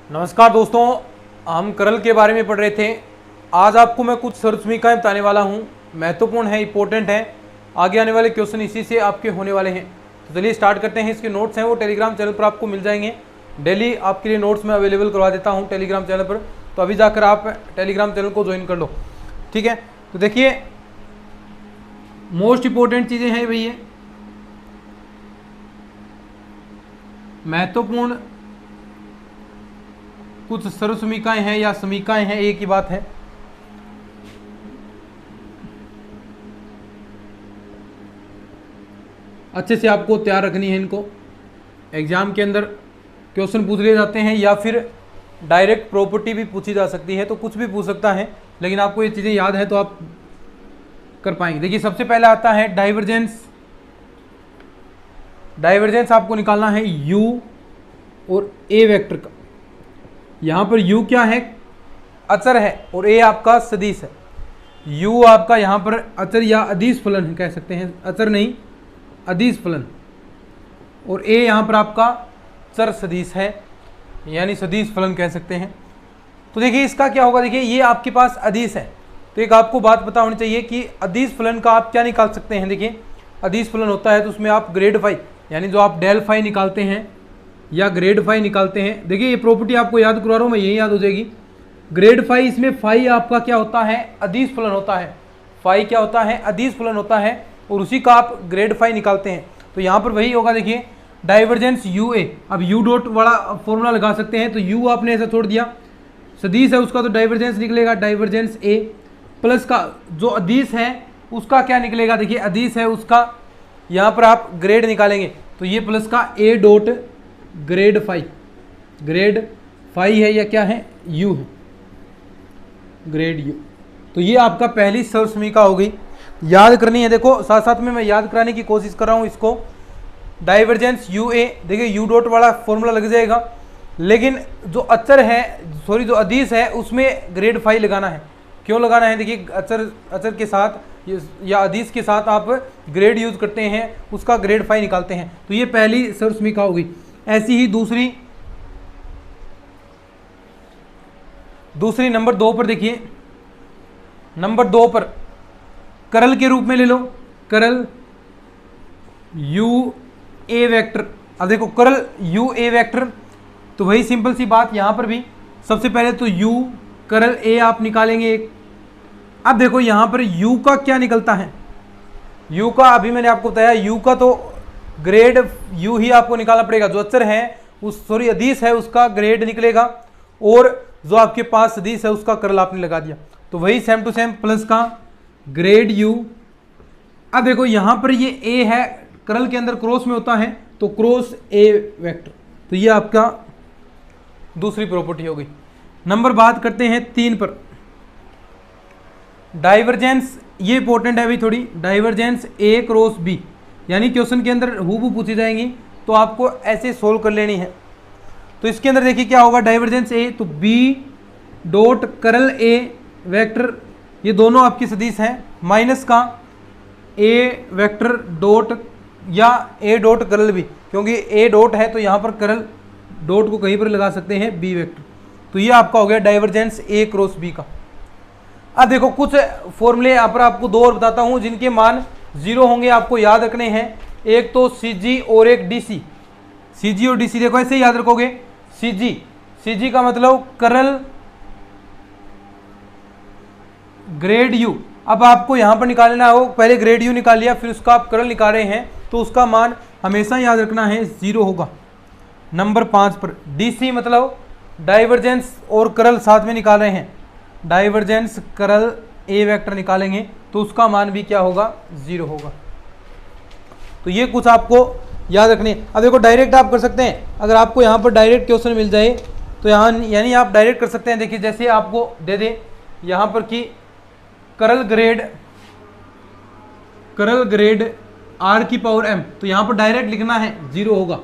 नमस्कार दोस्तों, हम करल के बारे में पढ़ रहे थे। आज आपको मैं कुछ सर्वसमीकाएं बताने वाला हूं, महत्वपूर्ण है, इंपॉर्टेंट है। आगे आने वाले क्वेश्चन इसी से आपके होने वाले हैं। तो चलिए स्टार्ट करते हैं। इसके नोट्स हैं वो टेलीग्राम चैनल पर आपको मिल जाएंगे। डेली आपके लिए नोट्स मैं अवेलेबल करवा देता हूँ टेलीग्राम चैनल पर, तो अभी जाकर आप टेलीग्राम चैनल को ज्वाइन कर लो, ठीक है। तो देखिए, मोस्ट इंपॉर्टेंट चीज़ें हैं भैया, महत्वपूर्ण कुछ सर्वसमीकाएं हैं या समीकाएं हैं, एक ही बात है। अच्छे से आपको तैयार रखनी है इनको। एग्जाम के अंदर क्वेश्चन पूछ लिए जाते हैं या फिर डायरेक्ट प्रॉपर्टी भी पूछी जा सकती है, तो कुछ भी पूछ सकता है, लेकिन आपको ये चीज़ें याद है तो आप कर पाएंगे। देखिए, सबसे पहले आता है डाइवर्जेंस। डाइवर्जेंस आपको निकालना है u और a वेक्टर का। यहाँ पर u क्या है? अचर है, और a आपका सदिश है। u आपका यहाँ पर अचर या अदिश फलन कह सकते हैं, अचर नहीं अदिश फलन, और a यहाँ पर आपका चर सदिश है, यानी सदिश फलन कह सकते हैं। तो देखिए इसका क्या होगा, देखिए ये आपके पास अदिश है, तो एक आपको बात पता होनी चाहिए कि अदिश फलन का आप क्या निकाल सकते हैं। देखिए, अदिश फलन होता है तो उसमें आप ग्रेड फाई, यानी जो आप डेल फाई निकालते हैं या ग्रेड फाई निकालते हैं। देखिए, ये प्रॉपर्टी आपको याद करवा रहा हूँ मैं, यही याद हो जाएगी। ग्रेड फाई, इसमें फाई आपका क्या होता है? अदिश फलन होता है। फाई क्या होता है? अदिश फलन होता है, और उसी का आप ग्रेड फाई निकालते हैं। तो यहाँ पर वही होगा। देखिए, डाइवर्जेंस यू ए, अब यू डॉट वाला फॉर्मूला लगा सकते हैं, तो यू आपने ऐसा छोड़ दिया, सदिश है उसका तो डाइवर्जेंस निकलेगा डाइवर्जेंस ए, प्लस का जो अदिश है उसका क्या निकलेगा? देखिए, अदिश है उसका यहाँ पर आप ग्रेड निकालेंगे, तो ये प्लस का A dot grad phi. Grad phi है या क्या है? यू है, ग्रेड यू। तो ये आपका पहली सर्वसमीका हो गई, याद करनी है। देखो, साथ साथ में मैं याद कराने की कोशिश कर रहा हूँ इसको। डाइवर्जेंस यू ए, देखिए यू डॉट वाला फॉर्मूला लग जाएगा, लेकिन जो अचर है, सॉरी जो अदिश है, उसमें ग्रेड फाई लगाना है। क्यों लगाना है? देखिए, अचर के साथ या अदिश के साथ आप ग्रेड यूज करते हैं, उसका ग्रेड फाई निकालते हैं। तो ये पहली सर्वसमीका होगी। ऐसी ही दूसरी नंबर 2 पर देखिए, नंबर 2 पर करल के रूप में ले लो, करल यू ए वेक्टर। अब देखो, करल यू ए वेक्टर, तो वही सिंपल सी बात यहाँ पर भी। सबसे पहले तो u करल a आप निकालेंगे एक। अब देखो यहाँ पर u का क्या निकलता है? u का अभी मैंने आपको बताया, u का तो ग्रेड u ही आपको निकालना पड़ेगा। जो अचर है उस, सॉरी अदिश है, उसका ग्रेड निकलेगा, और जो आपके पास सदिश है उसका करल आपने लगा दिया, तो वही सेम टू सेम प्लस का ग्रेड u। अब देखो यहाँ पर ये a है, करल के अंदर क्रॉस में होता है, तो क्रॉस a वेक्टर। तो ये आपका दूसरी प्रॉपर्टी हो गई। नंबर बात करते हैं 3 पर, डाइवर्जेंस। ये इंपॉर्टेंट है भाई थोड़ी, डाइवर्जेंस a क्रॉस b, यानी क्वेश्चन के अंदर हूबहू पूछी जाएंगी, तो आपको ऐसे सोल्व कर लेनी है। तो इसके अंदर देखिए क्या होगा, डाइवर्जेंस a, तो b डॉट करल a वेक्टर, ये दोनों आपकी सदिश हैं, माइनस का a वेक्टर डॉट या a डॉट करल b, क्योंकि a डॉट है तो यहाँ पर करल डॉट को कहीं पर लगा सकते हैं b वेक्टर। तो ये आपका हो गया डाइवर्जेंस a क्रॉस b का। अब देखो, कुछ फॉर्मूले यहाँ पर आपको 2 और बताता हूँ जिनके मान 0 होंगे, आपको याद रखने हैं। एक तो CG और एक DC। CG और DC देखो ऐसे याद रखोगे। CG का मतलब करल ग्रेड U। अब आपको यहाँ पर निकालना हो, पहले ग्रेड U निकाल लिया, फिर उसका आप करल निकाल रहे हैं, तो उसका मान हमेशा याद रखना है 0 होगा। नंबर 5 पर DC मतलब डाइवर्जेंस और करल साथ में निकाल रहे हैं, डाइवर्जेंस करल A वेक्टर निकालेंगे, तो उसका मान भी क्या होगा? 0 होगा। तो ये कुछ आपको याद रखने। अब देखो, डायरेक्ट आप कर सकते हैं, अगर आपको यहाँ पर डायरेक्ट क्वेश्चन मिल जाए तो यहाँ यानी आप डायरेक्ट कर सकते हैं। देखिए, जैसे आपको दे दे यहाँ पर कि करल ग्रेड r की पावर m, तो यहाँ पर डायरेक्ट लिखना है 0 होगा।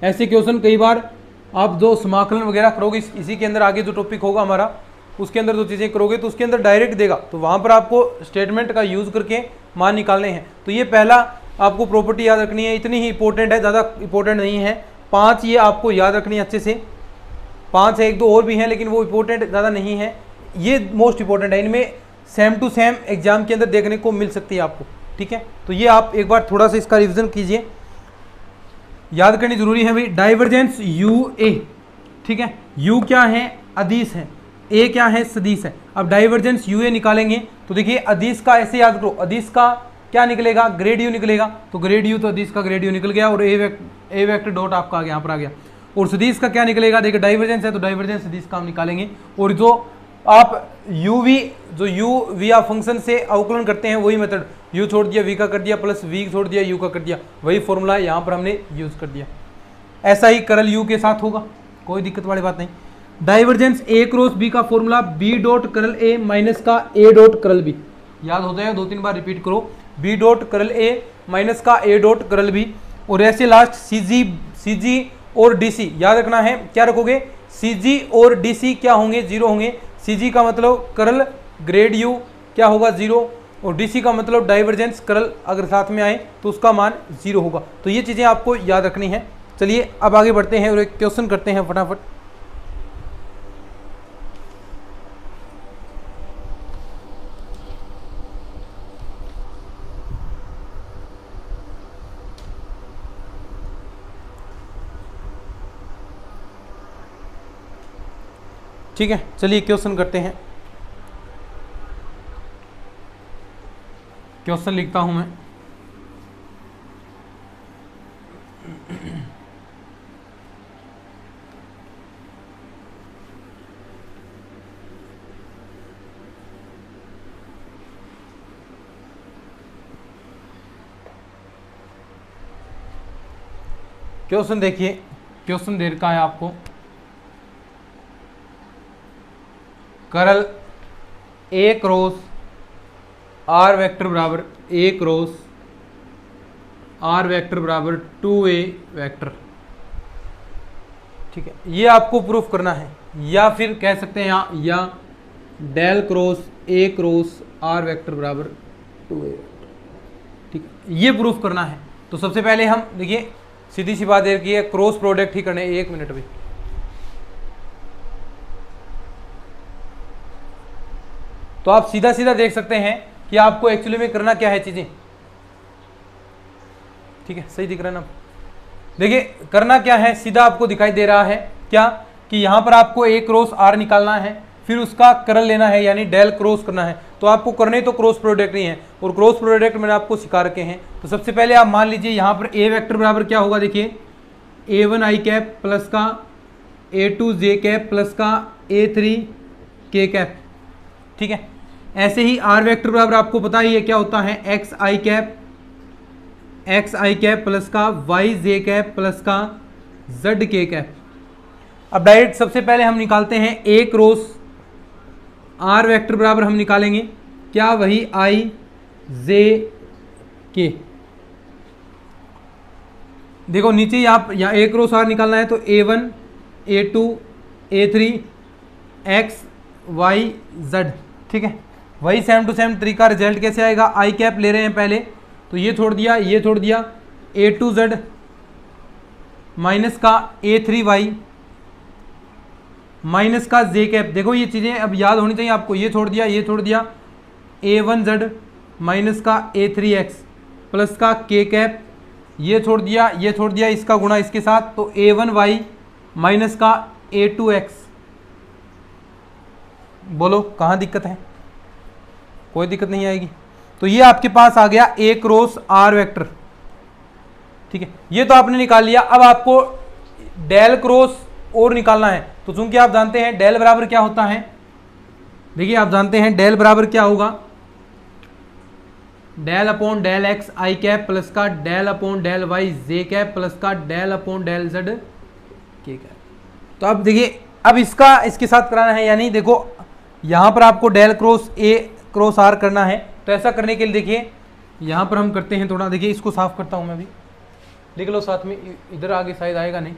ऐसे क्वेश्चन कई बार आप जो समाकलन वगैरह करोगे, इसी के अंदर आगे जो टॉपिक होगा हमारा, उसके अंदर जो चीज़ें करोगे तो उसके अंदर डायरेक्ट देगा, तो वहाँ पर आपको स्टेटमेंट का यूज़ करके मान निकालने हैं। तो ये पहला आपको प्रॉपर्टी याद रखनी है, इतनी ही इंपॉर्टेंट है, ज़्यादा इंपॉर्टेंट नहीं है। 5 ये आपको याद रखनी है अच्छे से। 5 है, 1-2 और भी हैं लेकिन वो इंपॉर्टेंट ज़्यादा नहीं है, ये मोस्ट इंपॉर्टेंट है, इनमें सेम टू सेम एग्जाम के अंदर देखने को मिल सकती है आपको। ठीक है, तो ये आप एक बार थोड़ा सा इसका रिविजन कीजिए, याद करनी जरूरी है भाई। डाइवर्जेंस यू ए, ठीक है, यू क्या है, अदिश है, ए क्या है, सदिश है। अब डाइवर्जेंस यू ए निकालेंगे तो देखिए अदिश का ऐसे याद करो, अदिश का क्या निकलेगा, ग्रेड यू निकलेगा, तो ग्रेड यू तो अदिश का ग्रेड यू निकल गया और ए वेक्टर डॉट आपका यहाँ पर आ गया। और सदिश का क्या निकलेगा, देखिए डाइवर्जेंस है तो डाइवर्जेंस सदिश का हम निकालेंगे, और जो आप यू वी आप फंक्शन से अवकलन करते हैं वही मेथड, यू छोड़ दिया वी का कर दिया प्लस वी छोड़ दिया यू का कर दिया, वही फॉर्मूला यहाँ पर हमने यूज कर दिया। ऐसा ही करल यू के साथ होगा, कोई दिक्कत वाली बात नहीं। डाइवर्जेंस ए क्रॉस बी का फॉर्मूला बी डॉट करल ए माइनस का ए डॉट करल बी, याद हो जाएगा, 2-3 बार रिपीट करो, बी डॉट करल ए माइनस का ए डॉट करल बी। और ऐसे लास्ट सी जी और डी सी याद रखना है, क्या रखोगे, सी जी और डी सी क्या होंगे, 0 होंगे। सी जी का मतलब करल ग्रेड यू क्या होगा, 0, और डी सी का मतलब डाइवर्जेंस करल अगर साथ में आए तो उसका मान 0 होगा। तो ये चीज़ें आपको याद रखनी है। चलिए अब आगे बढ़ते हैं और एक क्वेश्चन करते हैं फटाफट। ठीक है, चलिए क्वेश्चन करते हैं। क्वेश्चन लिखता हूं मैं, क्वेश्चन देखिए, क्वेश्चन दे रखा है आपको, करल ए क्रॉस आर वेक्टर बराबर ए क्रॉस आर वेक्टर बराबर 2a वेक्टर। ठीक है, ये आपको प्रूफ करना है, या फिर कह सकते हैं यहाँ, या del cross A cross R vector बराबर 2a। ठीक है, ये प्रूफ करना है। तो सबसे पहले हम देखिए सीधी सी बात है कि है क्रॉस प्रोडक्ट ही करने, 1 मिनट भी। तो आप सीधा सीधा देख सकते हैं कि आपको एक्चुअली में करना क्या है चीजें। ठीक है, सही दिख रहा है ना, देखिए करना क्या है, सीधा आपको दिखाई दे रहा है क्या, कि यहां पर आपको ए क्रॉस आर निकालना है, फिर उसका करल लेना है यानी डेल क्रॉस करना है। तो आपको करने तो क्रॉस प्रोडक्ट नहीं है, और क्रॉस प्रोडक्ट मैंने आपको सिखा रखे हैं। तो सबसे पहले आप मान लीजिए यहां पर ए वेक्टर बराबर क्या होगा, देखिए a1 i कैप प्लस का a2 j कैप प्लस का a3 k कैप। ठीक है, ऐसे ही आर वेक्टर बराबर आपको पता ही है क्या होता है, एक्स आई कैप प्लस का वाई जे कैप प्लस का जेड के कैप। अब डायरेक्ट सबसे पहले हम निकालते हैं ए क्रॉस आर वेक्टर बराबर हम निकालेंगे क्या, वही आई जे के। देखो नीचे यहाँ ए क्रॉस आर निकालना है तो a1 a2 a3 x y z। ठीक है, वही सेम टू सेम तरीका, रिजल्ट कैसे आएगा, आई कैप ले रहे हैं पहले, तो ये छोड़ दिया, ये छोड़ दिया, a2z माइनस का a3y माइनस का जे कैप। देखो ये चीज़ें अब याद होनी चाहिए आपको, ये छोड़ दिया, ये छोड़ दिया, a1z माइनस का a3x प्लस का k कैप, ये छोड़ दिया, ये छोड़ दिया, इसका गुणा इसके साथ, तो a1y माइनस का a2x। बोलो कहाँ दिक्कत है, कोई दिक्कत नहीं आएगी। तो ये आपके पास आ गया ए क्रॉस आर वेक्टर। ठीक है, ये तो आपने निकाल लिया। अब आपको डेल क्रॉस और निकालना है, तो चूंकि आप जानते हैं डेल बराबर क्या होता है, देखिए आप जानते हैं डेल बराबर क्या होगा, डेल अपॉन डेल एक्स आई कैप प्लस का डेल अपॉन डेल वाई जे कैप प्लस का डेल अपॉन डेल जेड के कैप। तो अब देखिए अब इसका इसके साथ कराना है, यानी देखो यहां पर आपको del cross A cross R करना है। तो ऐसा करने के लिए देखिए यहाँ पर हम करते हैं थोड़ा, देखिए इसको साफ करता हूँ मैं अभी, लिख लो साथ में, इधर आगे शायद आएगा नहीं,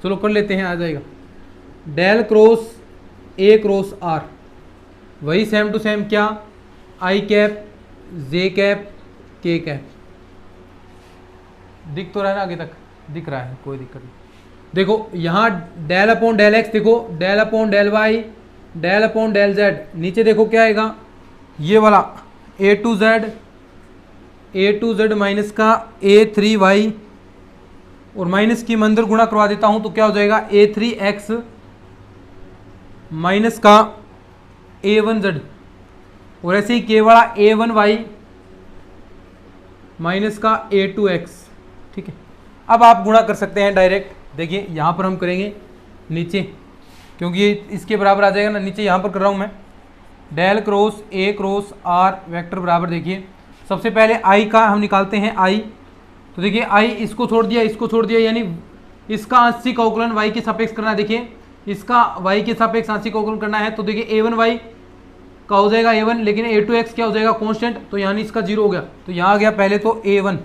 चलो कर लेते हैं, आ जाएगा। Del cross A cross R, वही सेम टू सेम क्या, I cap J cap K cap. दिख तो रहा है ना, आगे तक दिख रहा है, कोई दिक्कत नहीं। देखो यहाँ डेल अपॉन डेल एक्स, देखो del upon del Y, del upon del Z, नीचे देखो क्या आएगा ये वाला ए टू जेड माइनस का a3y, और माइनस की मैं अंदर गुणा करवा देता हूं तो क्या हो जाएगा a3x माइनस का a1z, और ऐसे ही के वाला a1y माइनस का a2x। ठीक है, अब आप गुणा कर सकते हैं डायरेक्ट। देखिए यहां पर हम करेंगे नीचे, क्योंकि ये इसके बराबर आ जाएगा ना, नीचे यहां पर कर रहा हूं मैं, del cross a cross r vector बराबर, देखिए सबसे पहले i का हम निकालते हैं i, तो देखिए i इसको छोड़ दिया, इसको छोड़ दिया, यानी इसका आंशिक अवकलन y के सापेक्ष करना है। देखिए इसका y के सापेक्ष आंशिक अवकलन करना है, तो देखिए a1y का हो जाएगा a1, लेकिन a2x क्या हो जाएगा कांस्टेंट, तो यानी इसका 0 हो गया, तो यहाँ आ गया पहले तो a1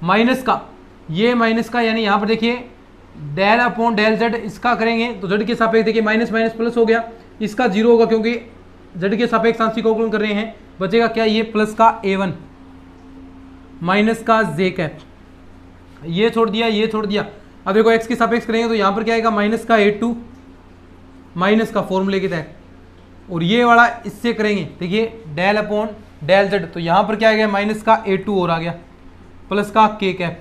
माइनस का, ये माइनस का, यानी यहाँ पर देखिए डेल अपॉन डेल जेड, इसका करेंगे तो जेड के सापेक्ष देखिए माइनस माइनस प्लस हो गया, इसका 0 होगा क्योंकि जेड के सापेक्ष आंशिक अवकलन कर रहे हैं, बचेगा क्या ये प्लस का a1 माइनस का जे कैप, ये छोड़ दिया, ये छोड़ दिया। अब देखो x के सापेक्ष करेंगे तो यहाँ पर क्या आएगा माइनस का a2 माइनस का फॉर्मूले के तहत, और ये वाला इससे करेंगे देखिए डेल अपॉन डेल जेड, तो यहाँ पर क्या आ गया माइनस का a2 और आ गया प्लस का k कैप,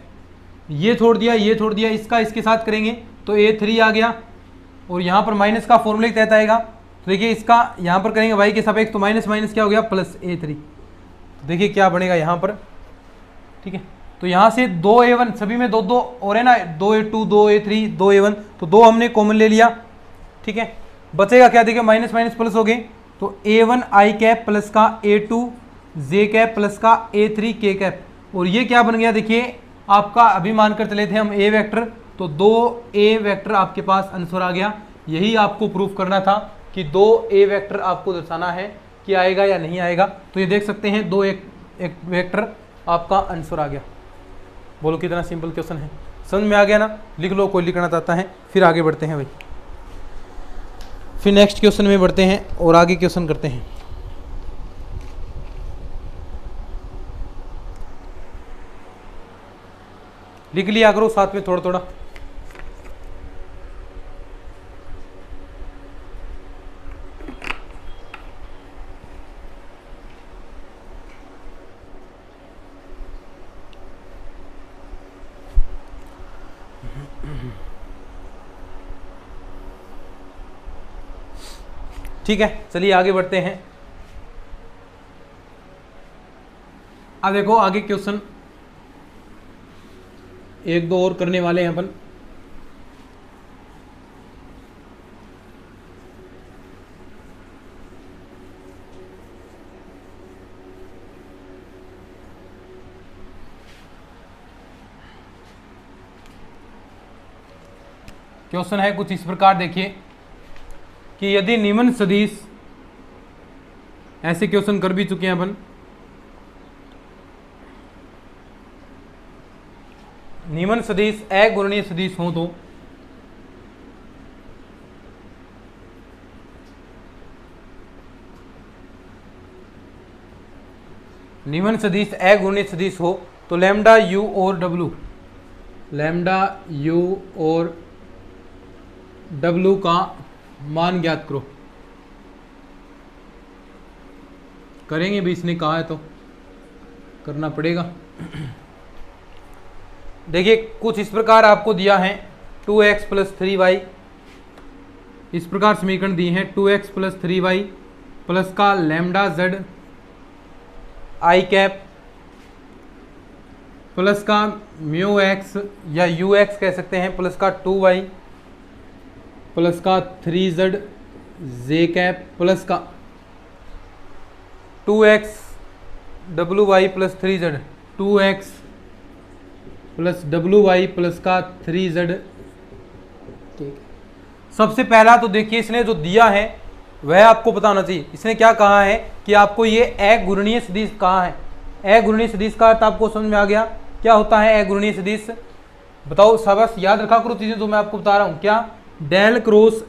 ये छोड़ दिया, ये छोड़ दिया, इसका इसके साथ करेंगे तो a3 आ गया, और यहाँ पर माइनस का फॉर्मूले के तहत आएगा, तो देखिए इसका यहाँ पर करेंगे y के सापेक्ष तो माइनस माइनस क्या हो गया प्लस a3, तो देखिए क्या बनेगा यहाँ पर। ठीक है, तो यहाँ से 2a1 सभी में 2 और है ना, 2a2 2a3 2a1, तो 2 हमने कॉमन ले लिया। ठीक है, बचेगा क्या, देखिए माइनस माइनस प्लस हो गए, तो a1 i कैप प्लस का a2 j कैप प्लस का a3 k कैप, और ये क्या बन गया देखिए आपका, अभी मानकर चले थे हम a वेक्टर, तो 2a वेक्टर आपके पास आंसर आ गया। यही आपको प्रूफ करना था कि 2a वेक्टर आपको दर्शाना है कि आएगा या नहीं आएगा, तो ये देख सकते हैं 2 एक वेक्टर आपका आंसर आ गया। बोलो कितना सिंपल क्वेश्चन है, समझ में आ गया ना, लिख लो कोई लिखना चाहता है, फिर आगे बढ़ते हैं भाई, फिर नेक्स्ट क्वेश्चन में बढ़ते हैं और आगे क्वेश्चन करते हैं। लिख लिया करो साथ में थोड़ा थोड़ा। ठीक है, चलिए आगे बढ़ते हैं। अब देखो आगे क्वेश्चन एक दो और करने वाले हैं अपन। क्वेश्चन है कुछ इस प्रकार, देखिए कि यदि निम्न सदिश, ऐसे क्वेश्चन कर भी चुके हैं अपन, निम्न सदिश अगुणनीय सदिश हो तो निम्न सदिश अगुणनीय सदिश हो तो लैम्डा यू और डब्लू, लैम्डा यू और डब्लू का मान ज्ञात करो। करेंगे भी, इसने कहा है तो करना पड़ेगा। देखिए कुछ इस प्रकार आपको दिया है 2x प्लस 3y, इस प्रकार समीकरण दिए हैं 2x प्लस 3y प्लस का lambda z i cap plus का म्यू x या ux कह सकते हैं प्लस का 2y प्लस का 3z j कैप प्लस का 2x wy plus 3z, 2x plus wy plus का 3z। ठीक, सबसे पहला तो देखिए इसने जो दिया है वह आपको पता होना चाहिए। इसने क्या कहा है कि आपको ये अगुणनीय सदिश कहा है। अगुणनीय सदिश का अर्थ आपको समझ में आ गया, क्या होता है अगुणनीय सदिश, बताओ शाबाश, याद रखा करो चीजें जो मैं आपको बता रहा हूँ। क्या, डेल क्रॉस,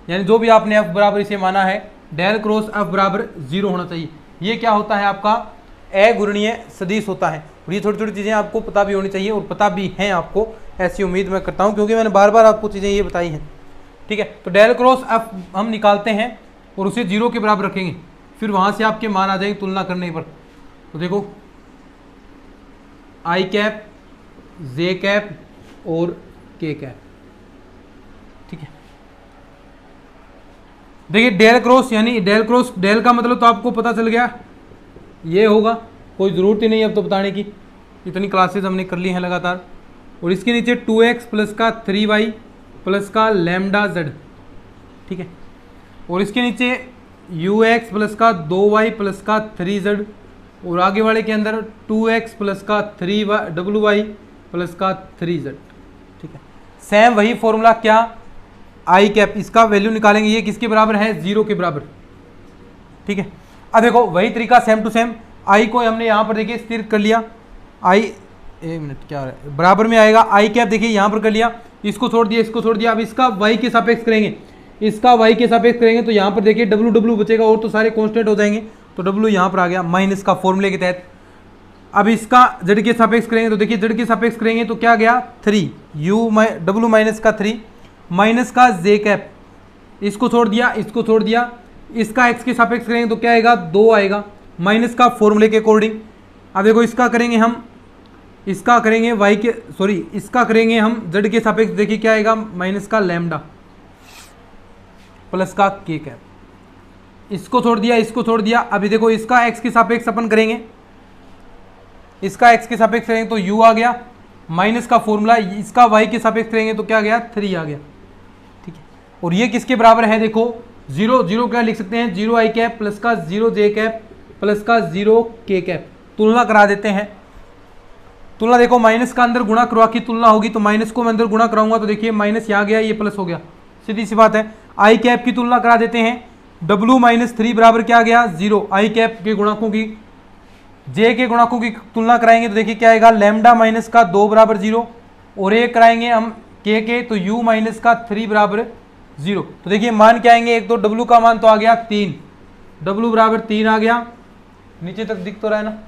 यानी जो भी आपने f बराबर इसे माना है, डेल क्रॉस f बराबर 0 होना चाहिए। ये क्या होता है आपका अगुणनीय सदिश होता है। और ये छोटी छोटी चीजें आपको पता भी होनी चाहिए और पता भी हैं आपको। ऐसी उम्मीद मैं करता हूँ, क्योंकि मैंने बार बार आपको चीज़ें ये बताई हैं। ठीक है, तो डेल क्रॉस एफ हम निकालते हैं और उसे 0 के बराबर रखेंगे, फिर वहाँ से आपके मान आ जाएंगे तुलना करने पर। तो देखो आई कैप, जे कैप और के कैप। ठीक है, देखिए डेल क्रॉस यानी डेल क्रॉस, डेल का मतलब तो आपको पता चल गया ये होगा, कोई ज़रूरत ही नहीं अब तो बताने की, इतनी क्लासेस हमने कर ली हैं लगातार। और इसके नीचे 2x प्लस का 3y प्लस का लैम्डा z। ठीक है, और इसके नीचे ux प्लस का 2y प्लस का 3z, और आगे वाले के अंदर 2x प्लस का 3wy प्लस का 3z। ठीक है, सेम वही फॉर्मूला क्या, आई कैप, इसका वैल्यू निकालेंगे, ये किसके बराबर है, 0 के बराबर। ठीक है, अब देखो वही तरीका सेम टू सेम, आई को हमने यहाँ पर देखिए स्थिर कर लिया, आई एक मिनट क्या है बराबर में आएगा, आई कैप देखिए यहाँ पर कर लिया, इसको छोड़ दिया, इसको छोड़ दिया, अब इसका वाई के सापेक्ष करेंगे, इसका वाई के सापेक्ष करेंगे तो यहाँ पर देखिए डब्ल्यू डब्ल्यू बचेगा और तो सारे कॉन्स्टेंट हो जाएंगे, तो डब्ल्यू यहाँ पर आ गया माइनस का फॉर्मूले के तहत। अब इसका जेड के सापेक्ष करेंगे तो देखिए जेड के सापेक्ष करेंगे तो क्या गया 3 यू डब्ल्यू माइनस का 3 माइनस का जे कैप, इसको छोड़ दिया, इसको छोड़ दिया, इसका एक्स के सापेक्ष करेंगे तो क्या आएगा 2 आएगा माइनस का फॉर्मूले के अकॉर्डिंग। अब देखो इसका करेंगे हम, इसका करेंगे वाई के सॉरी इसका करेंगे हम जेड के सापेक्ष, देखिए क्या आएगा माइनस का लैम्डा प्लस का के कैप, इसको छोड़ दिया, इसको छोड़ दिया। अभी देखो इसका एक्स के सापेक्ष अपन करेंगे, इसका एक्स के सापेक्ष करेंगे तो यू आ गया माइनस का फॉर्मूला, इसका वाई के सापेक्ष करेंगे तो क्या गया 3 आ गया। ठीक है, और ये किसके बराबर है, देखो 0 0 क्या लिख सकते हैं, 0 आई कैप प्लस का 0 जे कैप प्लस का 0 के कैप। तुलना करा देते हैं, तुलना देखो माइनस का अंदर गुणा करवा की तुलना होगी, तो माइनस को मैं अंदर गुणा कराऊंगा तो देखिए माइनस यहाँ गया, ये प्लस हो गया, सीधी सी बात है। आई कैप की तुलना करा देते हैं, W माइनस 3 बराबर क्या गया 0, आई कैप के गुणकों की जे के गुणकों की तुलना कराएंगे तो देखिए क्या आएगा लैम्डा माइनस का 2 बराबर 0, और एक कराएंगे हम के तो u माइनस का 3 बराबर 0। तो देखिए मान क्या आएंगे, एक तो W का मान तो आ गया 3, W बराबर 3 आ गया, नीचे तक दिख तो रहा है ना,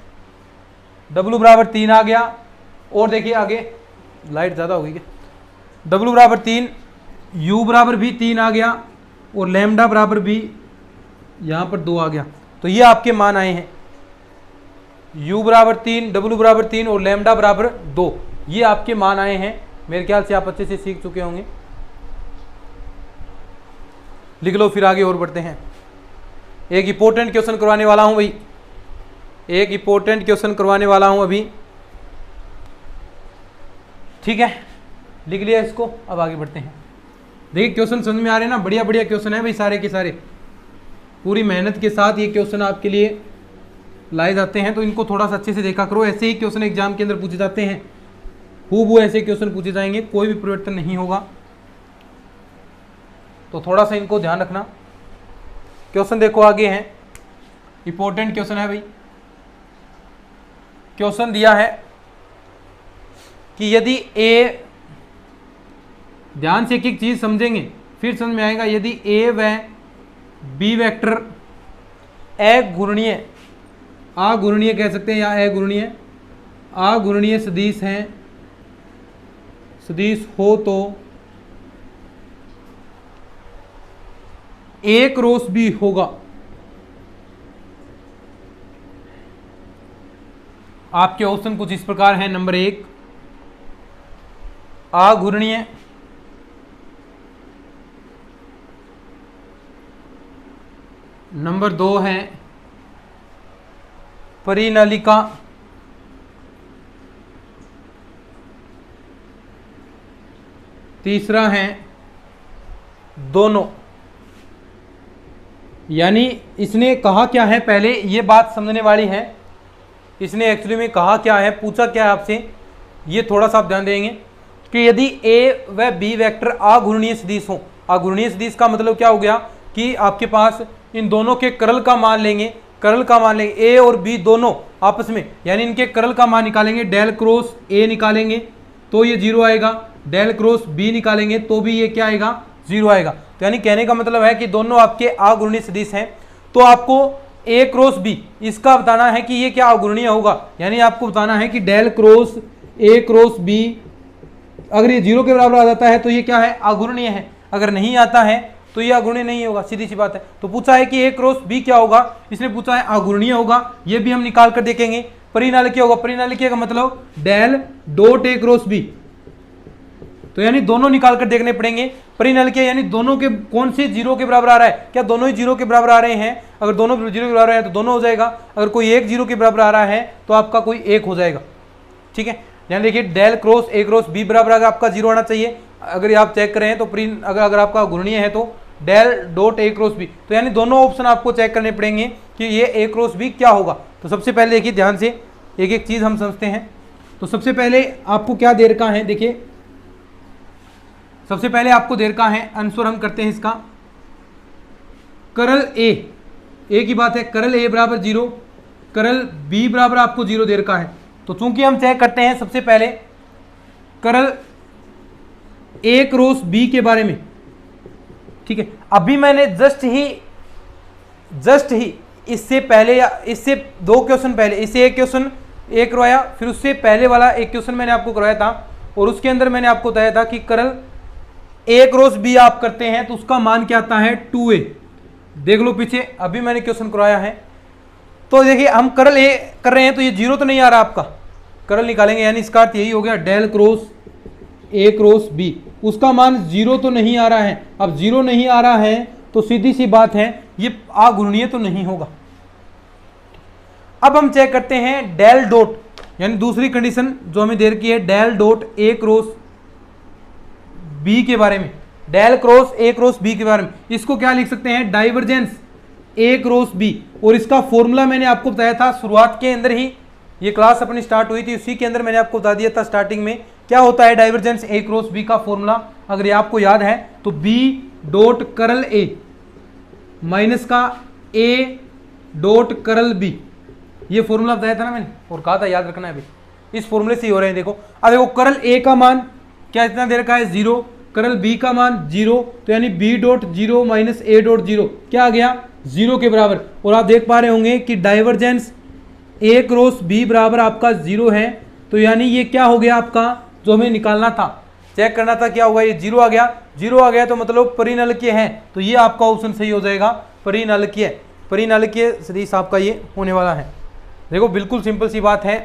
W बराबर 3 आ गया, और देखिए आगे लाइट ज़्यादा हो गई क्या, W बराबर 3, U बराबर भी 3 आ गया, और लैम्डा बराबर भी यहाँ पर 2 आ गया। तो ये आपके मान आए हैं, U बराबर 3, W बराबर 3 और लैम्डा बराबर 2, ये आपके मान आए हैं। मेरे ख्याल से आप अच्छे से सीख चुके होंगे, लिख लो फिर आगे और बढ़ते हैं। एक इंपॉर्टेंट क्वेश्चन करवाने वाला हूं भाई, एक इंपॉर्टेंट क्वेश्चन करवाने वाला हूं अभी। ठीक है, लिख लिया इसको, अब आगे बढ़ते हैं। देखिए क्वेश्चन समझ में आ रहे हैं ना, बढ़िया बढ़िया क्वेश्चन है भाई, सारे के सारे पूरी मेहनत के साथ ये क्वेश्चन आपके लिए लाए जाते हैं, तो इनको थोड़ा सा अच्छे से देखा करो। ऐसे ही क्वेश्चन एग्जाम के अंदर पूछे जाते हैं, हूबहू ऐसे क्वेश्चन पूछे जाएंगे, कोई भी परिवर्तन नहीं होगा, तो थोड़ा सा इनको ध्यान रखना। क्वेश्चन देखो आगे हैं, इंपॉर्टेंट क्वेश्चन है भाई। क्वेश्चन दिया है कि यदि ए, ध्यान से एक एक चीज समझेंगे फिर समझ में आएगा, यदि ए व बी वेक्टर अघूर्णीय, अघूर्णीय कह सकते हैं या अघूर्णीय, अघूर्णीय सदिश हैं, सदिश हो तो ए क्रॉस बी होगा। आपके ऑप्शन कुछ इस प्रकार हैं, नंबर 1 अघूर्णीय, नंबर 2 है परिनलिका, तीसरा है दोनों। यानी इसने कहा क्या है, पहले ये बात समझने वाली है, इसने एक्चुअली में कहा क्या है, पूछा क्या है आपसे, ये थोड़ा सा आप ध्यान देंगे कि यदि ए व बी वेक्टर अघूर्णीय सदिश हो। अघूर्णीय सदिश का मतलब क्या हो गया कि आपके पास इन दोनों के कर्ल का मान लेंगे, कर्ल का मान लेंगे ए और बी दोनों आपस में, यानी इनके कर्ल का मान निकालेंगे, डेल क्रॉस ए निकालेंगे तो ये 0 आएगा, डेल क्रॉस बी निकालेंगे तो भी ये क्या आएगा 0 आएगा। तो यानी कहने का मतलब है कि दोनों आपके अघूर्णीय सदिश हैं, तो आपको ए क्रॉस बी इसका बताना है कि ये क्या अघूर्णीय होगा, यानी आपको बताना है कि del cross A cross B अगर ये 0 के बराबर आ जाता है तो ये क्या है, अघूर्णीय है। अगर नहीं आता है तो ये अघूर्णीय नहीं होगा, सीधी सी बात है। तो पूछा है कि ए क्रॉस बी क्या होगा, इसने पूछा है अघूर्णीय होगा, ये भी हम निकाल कर देखेंगे। परिनालिकीय होगा, परिनालिकीय का मतलब del dot A cross B, तो यानी दोनों निकाल कर देखने पड़ेंगे। परिनालिकीय यानी दोनों के कौन से 0 के बराबर आ रहा है, क्या दोनों ही 0 के बराबर आ रहे हैं, अगर दोनों 0 के बराबर है तो दोनों हो जाएगा, अगर कोई एक 0 के बराबर आ रहा है तो आपका कोई एक हो जाएगा। ठीक है, यानी देखिए del cross A cross B बराबर अगर आपका 0 आना चाहिए, अगर आप चेक करें तो अगर आपका घूर्णीय है तो del dot A cross B, तो यानी दोनों ऑप्शन आपको चेक करने पड़ेंगे कि ये ए क्रॉस बी क्या होगा। तो सबसे पहले देखिए ध्यान से एक एक चीज हम समझते हैं। तो सबसे पहले आपको क्या दे रखा है, देखिए सबसे पहले आपको दे रखा है आंसर, हम करते हैं इसका करल ए की बात है, करल ए बराबर 0, करल बी बराबर आपको 0 दे रखा है। तो चूंकि हम चेक करते हैं सबसे पहले करल ए क्रॉस बी के बारे में। ठीक है, अभी मैंने जस्ट ही इससे पहले या इससे 2 क्वेश्चन पहले इससे एक क्वेश्चन एक करवाया, फिर उससे पहले वाला एक क्वेश्चन मैंने आपको करवाया था, और उसके अंदर मैंने आपको बताया था कि करल ए क्रॉस बी आप करते हैं तो उसका मान क्या आता है 2a। देख लो पीछे अभी मैंने क्वेश्चन करवाया है। तो देखिए हम करल ए कर रहे हैं तो ये 0 तो नहीं आ रहा आपका, करल निकालेंगे यानी इसका अर्थ यही हो गया del cross A cross B, उसका मान 0 तो नहीं आ रहा है। अब 0 नहीं आ रहा है तो सीधी सी बात है ये अघूर्णीय तो नहीं होगा। अब हम चेक करते हैं डेल डॉट, यानी दूसरी कंडीशन जो हमें दे रखी है del dot A cross B के बारे में, del cross A cross B के बारे में। इसको क्या लिख सकते हैं, डाइवर्जेंस ए क्रॉस बी, और इसका फॉर्मूला मैंने आपको बताया था शुरुआत के अंदर ही, ये क्लास अपनी स्टार्ट हुई थी उसी के अंदर मैंने आपको बता दिया था स्टार्टिंग में क्या होता है डाइवर्जेंस ए क्रॉस बी का फॉर्मूला। अगर ये आपको याद है तो बी डॉट करल ए माइनस का ए डॉट करल बी, ये फॉर्मूला बताया था ना मैंने और कहा था याद रखना है अभी, इस फॉर्मूले से ही हो रहे हैं। देखो अब देखो करल ए का मान क्या इतना दे रखा है 0, करल बी का मान 0, तो यानी B dot 0 minus A dot 0 क्या आ गया 0 के बराबर। और आप देख पा रहे होंगे कि डाइवर्जेंस ए क्रॉस बी बराबर आपका 0 है, तो यानी ये क्या हो गया आपका जो हमें निकालना था, चेक करना था क्या होगा, ये 0 आ गया। 0 आ गया तो मतलब परिनालिकीय है, तो ये आपका ऑप्शन सही हो जाएगा परिनालिकीय। परिनालिकीय सदिश आपका ये होने वाला है। देखो बिल्कुल सिंपल सी बात है,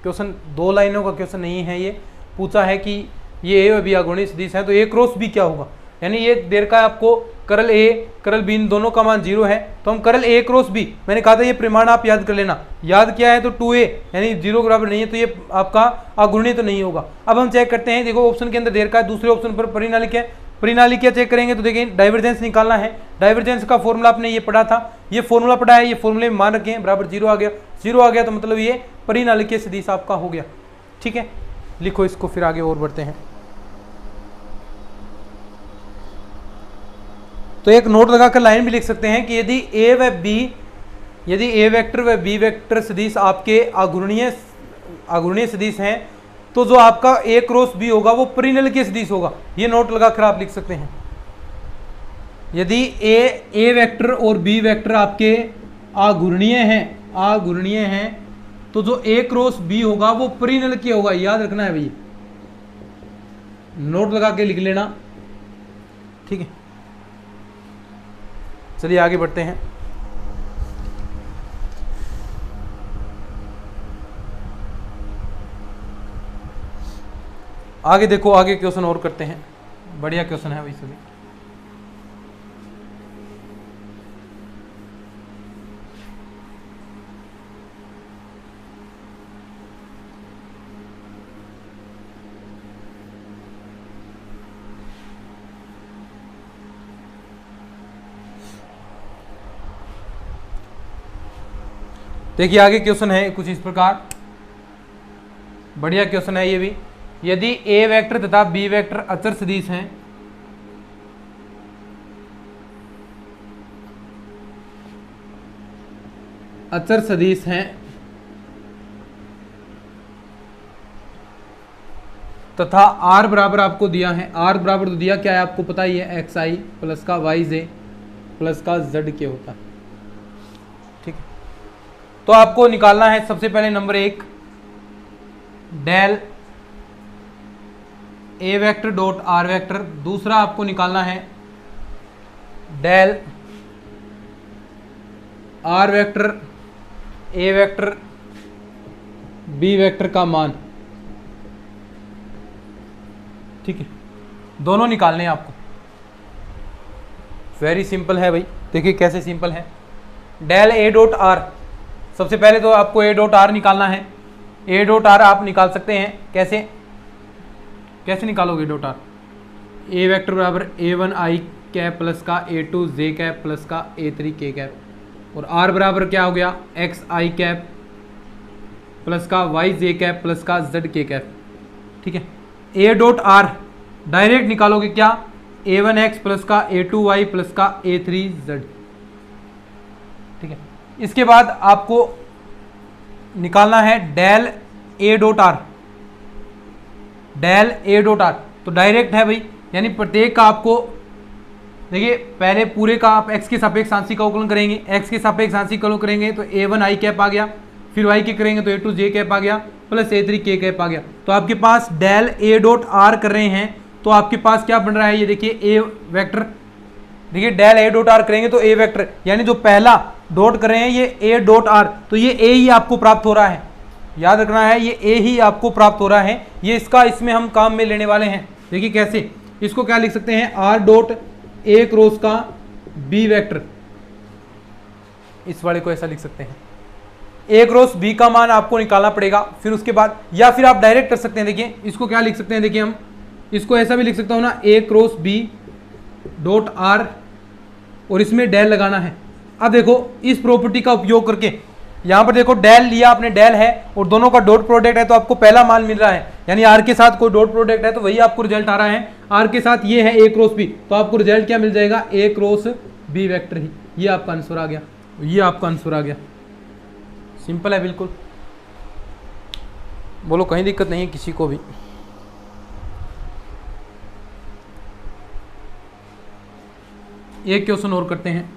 क्वेश्चन 2 लाइनों का क्वेश्चन नहीं है, ये पूछा है कि ये ए और बी अघूर्णीय सदिश है तो ए क्रॉस बी क्या होगा, यानी ये देर का आपको करल ए करल बी इन दोनों का मान 0 है, तो हम करल ए क्रॉस बी, मैंने कहा था ये परिमाण आप याद कर लेना, याद किया है तो 2a यानी 0 के बराबर नहीं है तो ये आपका अघूर्णीय तो नहीं होगा। अब हम चेक करते हैं, देखो ऑप्शन के अंदर देर का है, दूसरे ऑप्शन पर परिनालिकीय, परिनालिकीय चेक करेंगे तो देखिए डाइवर्जेंस निकालना है, डाइवर्जेंस का फॉर्मूला आपने ये पढ़ा था, ये फॉर्मूला पढ़ा है, ये फॉर्मूले में मान रखे हैं बराबर 0 आ गया, 0 आ गया तो मतलब ये परिनालिकीय सदिश आपका हो गया। ठीक है, लिखो इसको फिर आगे और बढ़ते हैं। तो एक नोट लगाकर लाइन भी लिख सकते हैं कि यदि ए व बी, यदि ए वेक्टर व बी वेक्टर सदिश आपके अघूर्णीय सदिश हैं तो जो आपका ए क्रॉस बी होगा वो परिनालिकीय सदिश होगा, ये नोट लगाकर आप लिख सकते हैं। यदि ए वेक्टर और बी वेक्टर आपके अघूर्णीय हैं तो जो ए क्रॉस बी होगा वो परिनालिकीय होगा, याद रखना है भैया, नोट लगा के लिख लेना। ठीक है, चलिए आगे बढ़ते हैं। आगे देखो, आगे क्वेश्चन और करते हैं, बढ़िया क्वेश्चन है वैसे भी। देखिए आगे क्वेश्चन है कुछ इस प्रकार, बढ़िया क्वेश्चन है ये भी। यदि ए वेक्टर तथा बी वेक्टर अचर सदिश हैं तथा आर बराबर आपको दिया है, आर बराबर तो दिया क्या है आपको पता ही है, एक्स आई प्लस का वाई जे प्लस का जेड के होता है। ठीक है, तो आपको निकालना है सबसे पहले number 1 del A vector dot R vector. दूसरा आपको निकालना है del R vector A vector B vector का मान। ठीक है, दोनों निकालने हैं आपको। वेरी सिंपल है भाई, देखिए कैसे सिंपल है। डेल ए डॉट आर, सबसे पहले तो आपको ए डॉट आर निकालना है। ए डॉट आर आप निकाल सकते हैं कैसे, कैसे निकालोगे डॉट आर? ए वेक्टर बराबर ए वन आई कैप प्लस का ए टू जे कैप प्लस का ए थ्री के कैप, और आर बराबर क्या हो गया, एक्स आई कैप प्लस का वाई जे कैप प्लस का जेड के कैप। ठीक है, ए डॉट आर डायरेक्ट निकालोगे क्या, ए वन एक्स प्लस का ए टू वाई प्लस का ए थ्री जेड। ठीक है, इसके बाद आपको निकालना है del A dot R. Del A dot R तो डायरेक्ट है भाई, यानी प्रत्येक का आपको देखिए पहले पूरे का आप x के सापेक्ष आंशिक अवकलन करेंगे, x के सापेक्ष आंशिक अवकलन करेंगे तो ए वन आई कैप आ गया, फिर y के करेंगे तो ए टू जे कैप आ गया प्लस ए थ्री के कैप आ गया। तो आपके पास डेल ए डॉट आर कर रहे हैं तो आपके पास क्या बन रहा है, ये देखिए ए वेक्टर। देखिए डेल ए डॉट आर करेंगे तो ए वेक्टर, यानी जो पहला डॉट कर रहे हैं ये ए डॉट आर, तो ये ए ही आपको प्राप्त हो रहा है। याद रखना है ये ए ही आपको प्राप्त हो रहा है, ये इसका इसमें हम काम में लेने वाले हैं। देखिए कैसे, इसको क्या लिख सकते हैं, आर डॉट ए क्रॉस का बी वेक्टर, इस वाले को ऐसा लिख सकते हैं। ए क्रॉस बी का मान आपको निकालना पड़ेगा, फिर उसके बाद या फिर आप डायरेक्ट कर सकते हैं। देखिए इसको क्या लिख सकते हैं, देखिए हम इसको ऐसा भी लिख सकता हूं ना, ए क्रॉस बी डॉट आर, और इसमें डेल लगाना है। अब देखो इस प्रॉपर्टी का उपयोग करके यहां पर देखो डेल लिया आपने, डेल है और दोनों का डॉट प्रोडक्ट है तो आपको पहला मान मिल रहा है, यानी आर के साथ कोई डॉट प्रोडक्ट है तो वही आपको रिजल्ट आ रहा है। आर के साथ ये है ए क्रॉस बी, तो आपको रिजल्ट क्या मिल जाएगा, ए क्रॉस बी वेक्टर ही। ये आपका आंसर आ गया, ये आपका आंसर आ गया। सिंपल है बिल्कुल, बोलो कहीं दिक्कत नहीं है किसी को भी। एक क्वेश्चन और करते हैं।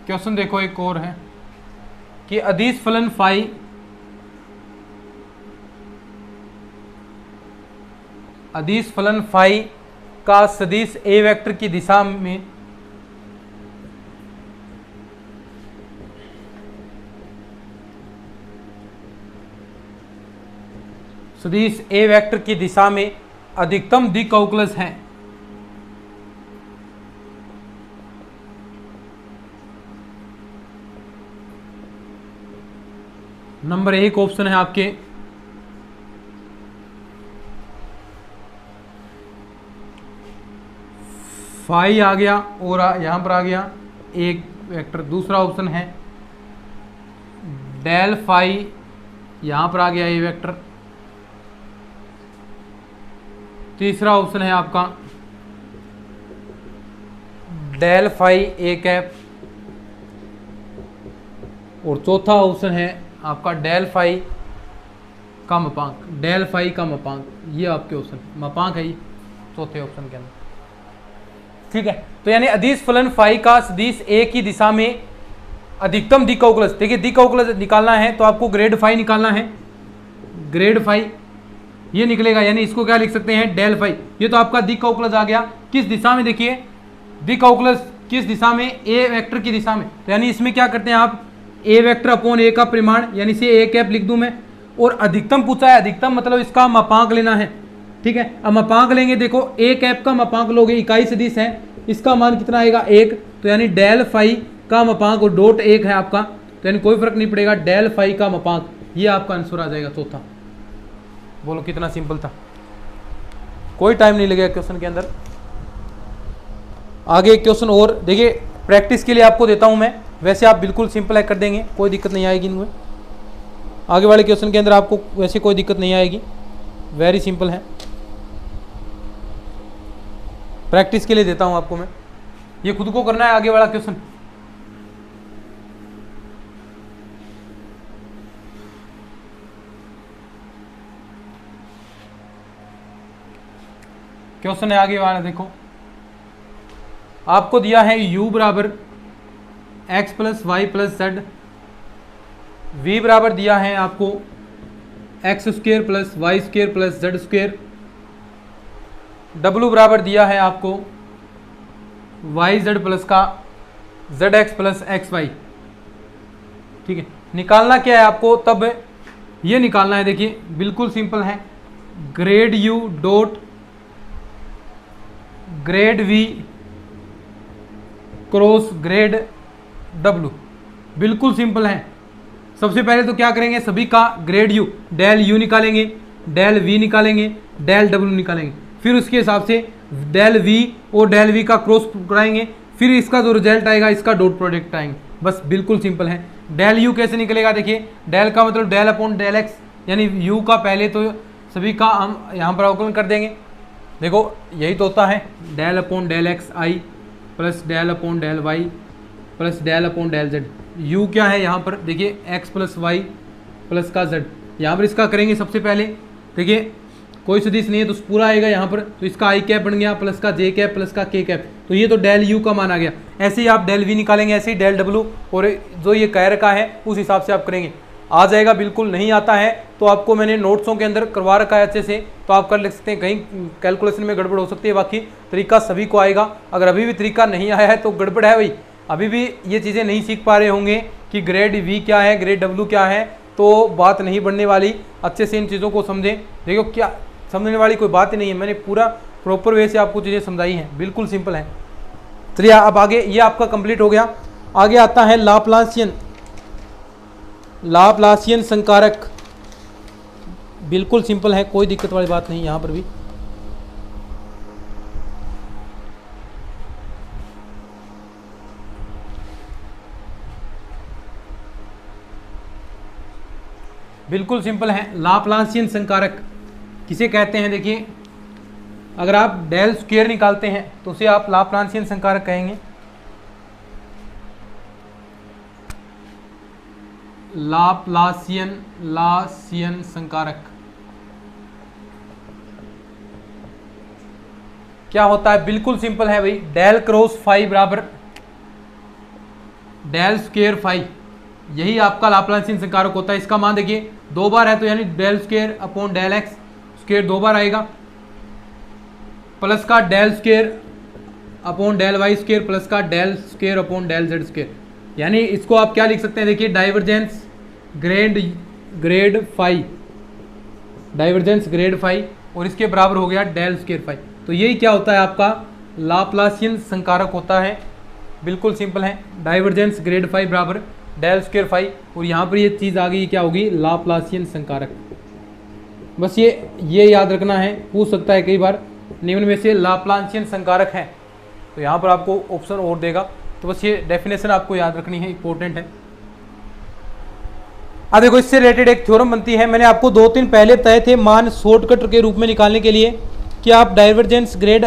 क्वेश्चन देखो एक और है कि अदिश फलन फाई का सदिश ए वेक्टर की दिशा में सदिश ए वेक्टर की दिशा में अधिकतम दिक्कौकलज है। नंबर एक ऑप्शन है आपके फाई आ गया और यहां पर आ गया एक वेक्टर। दूसरा ऑप्शन है डेल फाई, यहां पर आ गया ए वेक्टर। तीसरा ऑप्शन है आपका डेल फाई ए कैप, और चौथा ऑप्शन है आपका डेल फाई का मापांक, डेल फाई का मापांक। ये आपके ऑप्शन मापांक है ये चौथे ऑप्शन के अंदर। ठीक है, तो यानी अदिश फलन फाई का सदिश ए की दिशा में अधिकतम दिक्कौकलज। देखिए दिक्कौकलज निकालना है तो आपको ग्रेड फाई निकालना है, ग्रेड फाई ये निकलेगा, यानी इसको क्या लिख सकते हैं, डेल फाई। ये तो आपका दिक्कौकलज आ गया किस दिशा में, देखिए दिक्कौकलज किस दिशा में, ए वेक्टर की दिशा में। तो यानी इसमें क्या करते हैं आप, ए वेक्टर अपॉन ए का परिमाण, यानी से ए कैप लिख दूं मैं, और अधिकतम पूछा है, अधिकतम मतलब इसका मापांक लेना है। ठीक है, अब मापांक लेंगे, देखो ए कैप का मापांक लोगे, इकाई सदिश है, इसका मान कितना आएगा, एक, तो यानी डेल फाई का मापांक और डॉट एक है आपका, तो यानी कोई फर्क नहीं पड़ेगा, डेल फाई का मापांक। ये आपका आंसर आ जाएगा चौथा। बोलो कितना सिंपल था, कोई टाइम नहीं लगेगा क्वेश्चन के अंदर। आगे एक क्वेश्चन और देखिए, प्रैक्टिस के लिए आपको देता हूं मैं, वैसे आप बिल्कुल सिंपल है कर देंगे, कोई दिक्कत नहीं आएगी इनमें। आगे वाले क्वेश्चन के अंदर आपको वैसे कोई दिक्कत नहीं आएगी, वेरी सिंपल है। प्रैक्टिस के लिए देता हूं आपको मैं, ये खुद को करना है आगे वाला क्वेश्चन। क्वेश्चन है आगे वाला, देखो आपको दिया है u बराबर x plus Y plus Z, v बराबर दिया है आपको X square plus Y square plus Z square, w बराबर दिया है आपको वाई जेड प्लस का Z X plus X Y. ठीक है, निकालना क्या है आपको, तब ये निकालना है, देखिए बिल्कुल सिंपल है, grade u dot grade v cross grade w, बिल्कुल सिंपल है। सबसे पहले तो क्या करेंगे, सभी का ग्रेड u, डेल u निकालेंगे, डेल v निकालेंगे, डेल w निकालेंगे, फिर उसके हिसाब से डेल v और डेल v का क्रॉस कराएंगे, फिर इसका जो रिजल्ट आएगा इसका डॉट प्रोडक्ट आएंगे, बस बिल्कुल सिंपल है। डेल u कैसे निकलेगा, देखिए डेल का मतलब डेल अपॉन डेल x, यानी u का पहले तो सभी का हम यहाँ पर अवकलन कर देंगे, देखो यही तो होता है, del upon del x i plus del upon del y plus del upon del z. u क्या है यहाँ पर, देखिए x प्लस वाई प्लस का z, यहाँ पर इसका करेंगे सबसे पहले, देखिए कोई सदिश नहीं है तो पूरा आएगा यहाँ पर, तो इसका आई कैप बन गया प्लस का जे कैप प्लस का के कैप, तो ये तो डेल u का मान आ गया। ऐसे ही आप डेल v निकालेंगे, ऐसे ही डेल w, और जो ये कह रखा है उस हिसाब से आप करेंगे, आ जाएगा। बिल्कुल नहीं आता है तो आपको मैंने नोट्सों के अंदर करवा रखा है अच्छे से, तो आप कर ले सकते हैं, कहीं कैलकुलेशन में गड़बड़ हो सकती है, बाकी तरीका सभी को आएगा। अगर अभी भी तरीका नहीं आया है तो गड़बड़ है भाई, अभी भी ये चीज़ें नहीं सीख पा रहे होंगे कि ग्रेड v क्या है, ग्रेड w क्या है, तो बात नहीं बढ़ने वाली। अच्छे से इन चीज़ों को समझें, देखो क्या समझने वाली कोई बात ही नहीं है, मैंने पूरा प्रॉपर वे से आपको चीज़ें समझाई हैं, बिल्कुल सिंपल है। चलिए अब आगे, ये आपका कंप्लीट हो गया। आगे आता है लाप्लासियन संकारक, बिल्कुल सिंपल है, कोई दिक्कत वाली बात नहीं यहाँ पर भी। बिल्कुल सिंपल है, लाप्लासियन संकारक किसे कहते हैं, देखिए अगर आप डेल स्क्वायर निकालते हैं तो उसे आप लाप्लासियन संकारक कहेंगे। लाप्लासियन संकारक क्या होता है, बिल्कुल सिंपल है भाई, डेल क्रॉस फाई बराबर डेल स्क्वायर फाई, यही आपका लाप्लासियन संकारक होता है। इसका मान देखिए 2 बार है तो यानी del square upon del x square 2 बार आएगा, प्लस का del square upon del y square plus का del square upon del z square, यानी इसको आप क्या लिख सकते हैं, देखिए divergence grad phi, divergence grad phi, और इसके बराबर हो गया डेल स्क्वायर फाई। तो यही क्या होता है, आपका लाप्लासियन संकारक होता है, बिल्कुल सिंपल है, डाइवर्जेंस ग्रेड फाई बराबर डेल स्क्वायर फाई, और यहाँ पर ये चीज़ आ गई, क्या होगी, लाप्लासियन संकारक। बस ये याद रखना है, पूछ सकता है कई बार, निम्न में से लाप्लासियन संकारक है, तो यहाँ पर आपको ऑप्शन और देगा, तो बस ये डेफिनेशन आपको याद रखनी है, इंपॉर्टेंट है। अब देखो इससे रिलेटेड एक थ्योरम बनती है, मैंने आपको 2-3 पहले तय थे मान शॉर्टकट के रूप में निकालने के लिए, कि आप डाइवर्जेंस ग्रेड,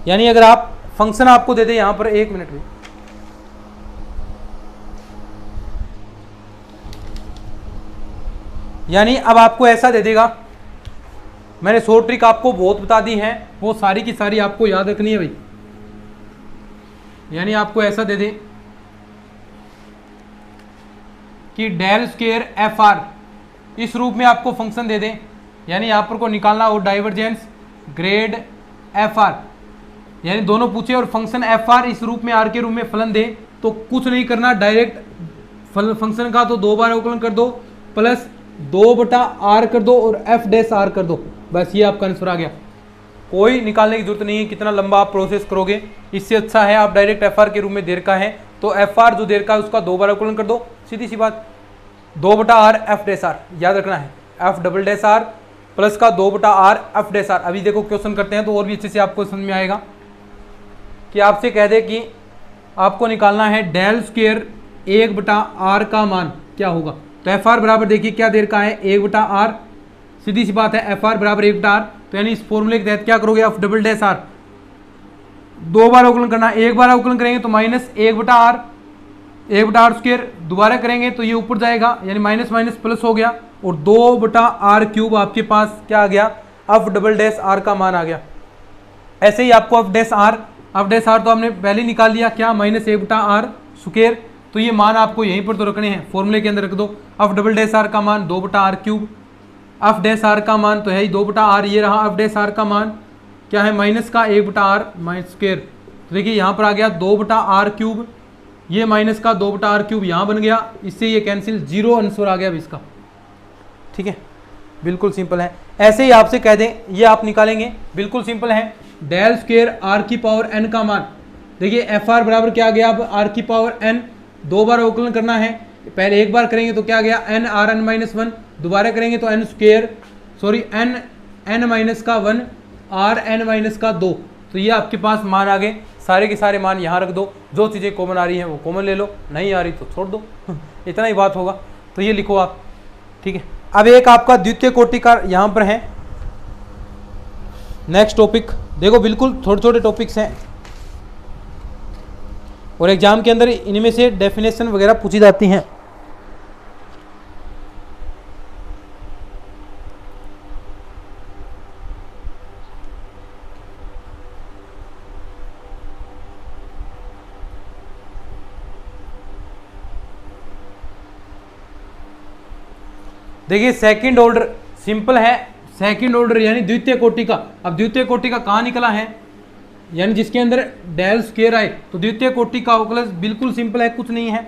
यानी अगर आप फंक्शन आपको दे दे यहाँ पर, 1 मिनट में, यानी अब आपको ऐसा दे देगा, मैंने शॉर्ट ट्रिक आपको बहुत बता दी है, वो सारी की सारी आपको याद रखनी है भाई। यानी आपको ऐसा दे दे कि डेल स्क्वायर एफ आर, इस रूप में आपको फंक्शन दे दें, यानी यहाँ पर को निकालना हो डाइवर्जेंस ग्रेड एफ आर, यानी दोनों पूछे और फंक्शन एफ आर इस रूप में आर के रूप में फलन दे, तो कुछ नहीं करना, डायरेक्ट फंक्शन का तो 2 बार अवकलन कर दो, प्लस 2/r कर दो और f डैश r कर दो, बस ये आपका आंसर आ गया। कोई निकालने की जरूरत नहीं है, कितना लंबा आप प्रोसेस करोगे, इससे अच्छा है आप डायरेक्ट fr के रूप में देर का है तो fr जो देर का है उसका 2 बार अवकलन कर दो, सीधी सी बात, 2/r f डैश r याद रखना है, f double dash r plus का 2/r f डैश r। अभी देखो क्वेश्चन करते हैं तो और भी अच्छे से आपको समझ में आएगा, कि आपसे कह दे कि आपको निकालना है डेल स्क्वायर 1/r का मान क्या होगा, तो एफ आर बराबर देखिए क्या देर का है, 1/r, सीधी सी बात है, एफ आर बराबर 1/r, तो यानी इस फॉर्मूले के तहत क्या करोगे, एफ डबल डैश आर 2 बार अवकलन करना, 1 बार अवकलन करेंगे तो माइनस 1/r, 1/r स्क्वायर, दोबारा करेंगे तो ये ऊपर जाएगा, यानी माइनस माइनस प्लस हो गया, और 2/r क्यूब आपके पास क्या आ गया, एफ डबल डैश आर का मान आ गया। ऐसे ही आपको एफ डैश आर तो हमने पहले ही निकाल लिया, क्या माइनस ए बटा आर स्क्वायर, तो ये मान आपको यहीं पर तो रखने हैं, फॉर्मूले के अंदर रख दो। एफ डबल डैश आर का मान 2 बटा R cube, F dash R का मान तो है ही 2 बटा आर, ये रहा एफ डैश आर का मान क्या है माइनस का 1 बटा आर माइनस स्क्वायर, तो देखिए यहाँ पर आ गया 2 बटा आर क्यूब, ये माइनस का 2 बटा आर क्यूब यहाँ बन गया, इससे ये कैंसिल, जीरो आंसर आ गया अब इसका। ठीक है, बिल्कुल सिंपल है। ऐसे ही आपसे कह दें ये आप निकालेंगे, बिल्कुल सिंपल है। डेल स्क्वायर आर की पावर एन का मान, देखिए एफ आर बराबर क्या आ गया, अब आर की पावर एन, 2 बार अवकलन करना है, पहले एक बार करेंगे तो क्या गया एन आर एन माइनस 1, दोबारा करेंगे तो N square sorry N minus का 1 आर एन माइनस का 2, तो ये आपके पास मान आ गए। सारे के सारे मान यहाँ रख दो, जो चीज़ें कॉमन आ रही हैं वो कॉमन ले लो, नहीं आ रही तो छोड़ दो इतना ही बात होगा, तो ये लिखो आप। ठीक है, अब एक आपका द्वितीय कोटि का यहाँ पर है नेक्स्ट टॉपिक, देखो बिल्कुल छोटे छोटे टॉपिक्स हैं और एग्जाम के अंदर इनमें से डेफिनेशन वगैरह पूछी जाती हैं। देखिए सेकंड ऑर्डर सिंपल है, सेकंड ऑर्डर यानी द्वितीय कोटि का। अब द्वितीय कोटि का कहाँ निकला है, यानी जिसके अंदर डेल स्क्वायर आए, तो द्वितीय कोटि का अवकलज बिल्कुल सिंपल है, कुछ नहीं है,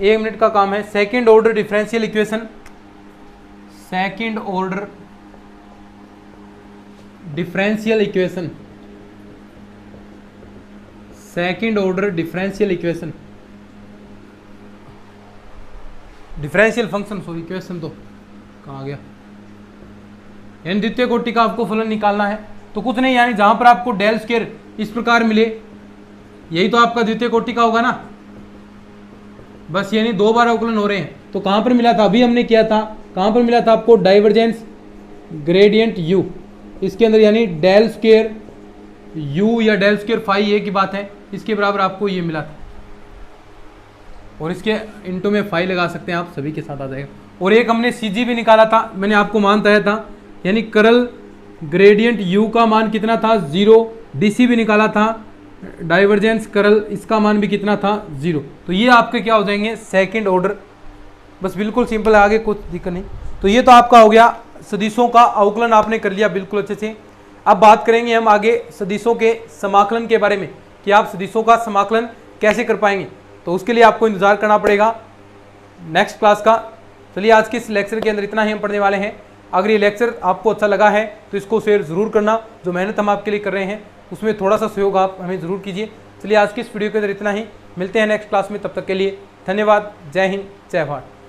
1 मिनट का काम है। Second order differential equation, second order differential equation, second order differential equation, differential function sorry equation तो कहाँ गया, यानी द्वितीय कोटि का आपको फलन निकालना है, तो कुछ नहीं, यानी जहां पर आपको डेल स्क्वायर इस प्रकार मिले, यही तो आपका द्वितीय कोटि का होगा ना, बस यानी 2 बार अवकलन हो रहे हैं, तो कहां पर मिला था, अभी हमने किया था, कहां पर मिला था आपको, डाइवर्जेंस ग्रेडियंट u, इसके अंदर यानी डेल स्क्वायर u या डेल स्क्वायर फाई ये की बात है, इसके बराबर आपको ये मिला था, और इसके इंटू में फाई लगा सकते हैं आप, सभी के साथ आ जाएगा। और एक हमने CG भी निकाला था, मैंने आपको मान बताया था, यानी करल ग्रेडियंट u का मान कितना था 0, DC भी निकाला था, डाइवर्जेंस करल इसका मान भी कितना था 0, तो ये आपके क्या हो जाएंगे सेकंड ऑर्डर, बस बिल्कुल सिंपल है, आगे कुछ दिक्कत नहीं। तो ये तो आपका हो गया सदिशों का अवकलन, आपने कर लिया बिल्कुल अच्छे से। अब बात करेंगे हम आगे सदिशों के समाकलन के बारे में, कि आप सदिशों का समाकलन कैसे कर पाएंगे, तो उसके लिए आपको इंतजार करना पड़ेगा नेक्स्ट क्लास का। चलिए आज के इस लेक्चर के अंदर इतना ही हम पढ़ने वाले हैं। अगर ये लेक्चर आपको अच्छा लगा है तो इसको शेयर ज़रूर करना, जो मेहनत हम आपके लिए कर रहे हैं उसमें थोड़ा सा सहयोग आप हमें ज़रूर कीजिए। चलिए आज की इस वीडियो के अंदर इतना ही, मिलते हैं नेक्स्ट क्लास में, तब तक के लिए धन्यवाद, जय हिंद, जय भारत।